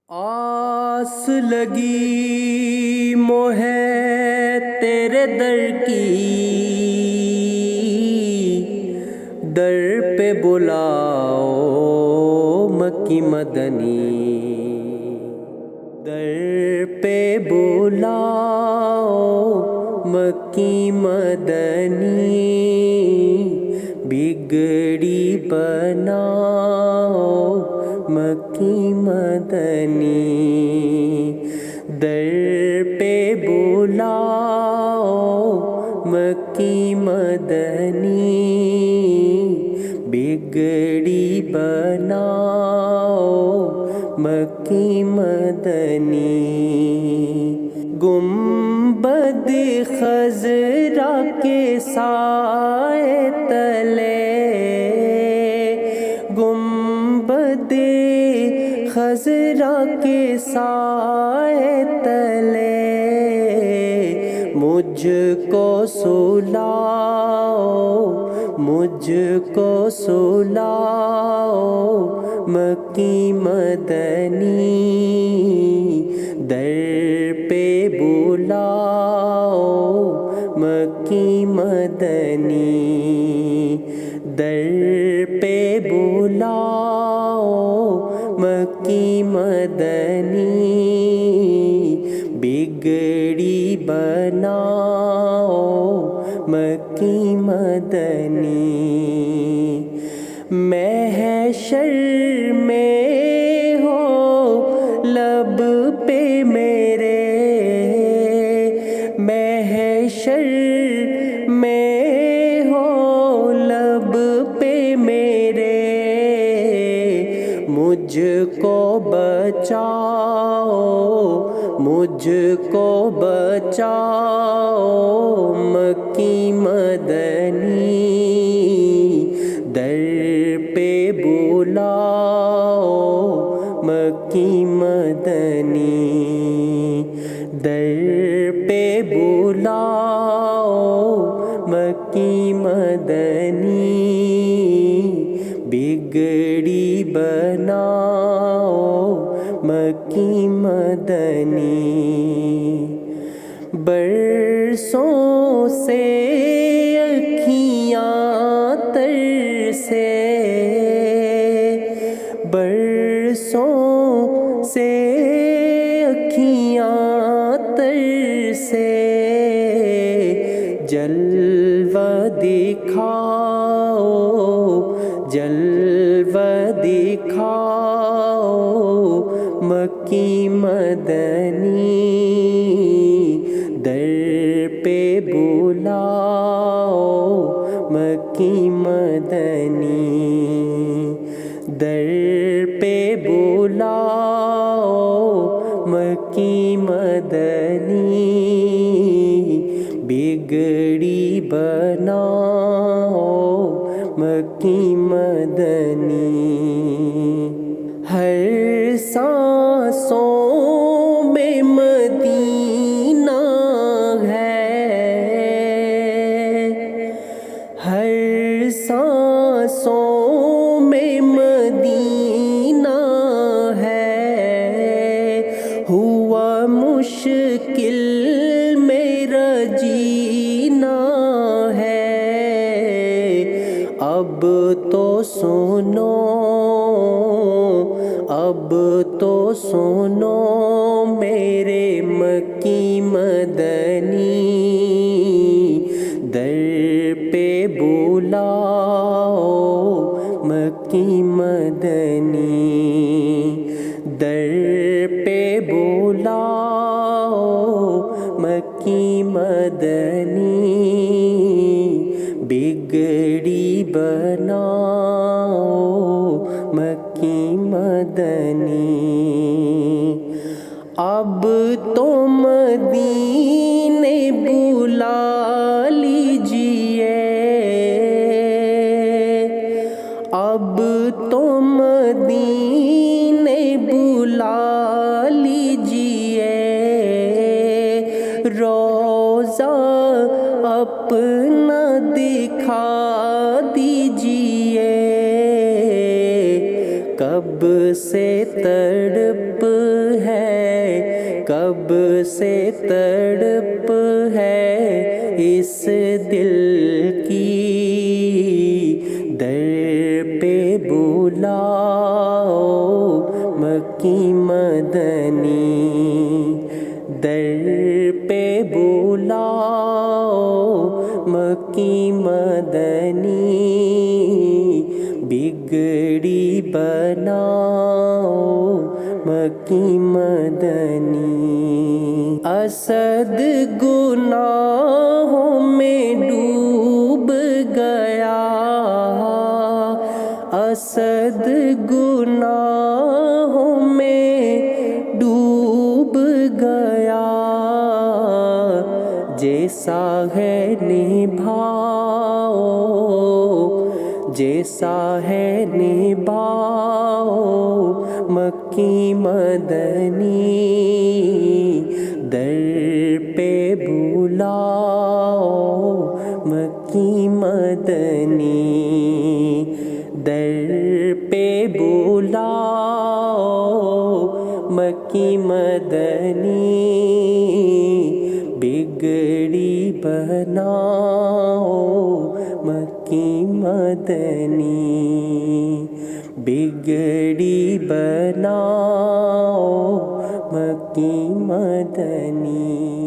آس لگی موہے تیرے در کی، در پہ بلاؤ مکی مدنی، در پہ بلاؤ مکی مدنی، بگڑی بناؤ مکی مدنی، در پہ بلاؤ مکی مدنی، بگڑی بناؤ مکی مدنی، گنبد خضرا کے سائے تلے، گنبد خضرا کے سائے تلے، مجھ کو سلاؤ، مجھ کو سلاؤ مکی مدنی، در پہ بلاؤ مکی مدنی، در پہ بلاؤ مکی مدنی، بگڑی بناؤ مکی مدنی، محشر میں ہو لب پہ میرے، محشر میں ہو لب پہ میرے، مجھ کو بچاؤ، مجھ کو بچاؤ مکی مدنی، در پہ بلاؤ مکی مدنی، در پہ بلاؤ مکی مدنی، بگڑی بناؤ مکی مدنی، برسوں سے اکھیاں ترسے، برسوں سے اکھیاں ترسے، جلوہ دکھاؤ، جلوہ دکھاؤ مکی مدنی، در پہ بلاؤ مکی مدنی، در پہ بلاؤ مکی مدنی، بگڑی بناؤ مکی مدنی، ہر سانسوں میں مدینہ ہے، ہر سانسوں میں مدینہ ہے، ہوا مشکل میرا جینا ہے، اب تو سنو، اب تو سنو میرے مکی مدنی، در پہ بلاؤ مکی مدنی، در پہ بلاؤ مکی مدنی، بگڑی بناؤ مکی مدنی، اب تو مدینے بلا لیجئے، اب تو مدینے بلا لیجئے، روضہ اپنا دکھا دیجئے، کب سے تڑپ کب سے تڑپ ہے اس دل کی، در پہ بلاؤ مکی مدنی، در پہ بلاؤ مکی مدنی، بگڑی بناؤ مکی مدنی۔ اسد گناہوں میں ڈوب گیا، اسد گناہوں میں ڈوب گیا، جیسا ہے نبھاؤ، جیسا ہے نبھاؤ مکی مدنی، در پہ بلاؤ مکی مدنی، در پہ بلاؤ مکی مدنی، بگڑی بناؤ مکی مدنی، بگڑی بناؤ مکی مدنی۔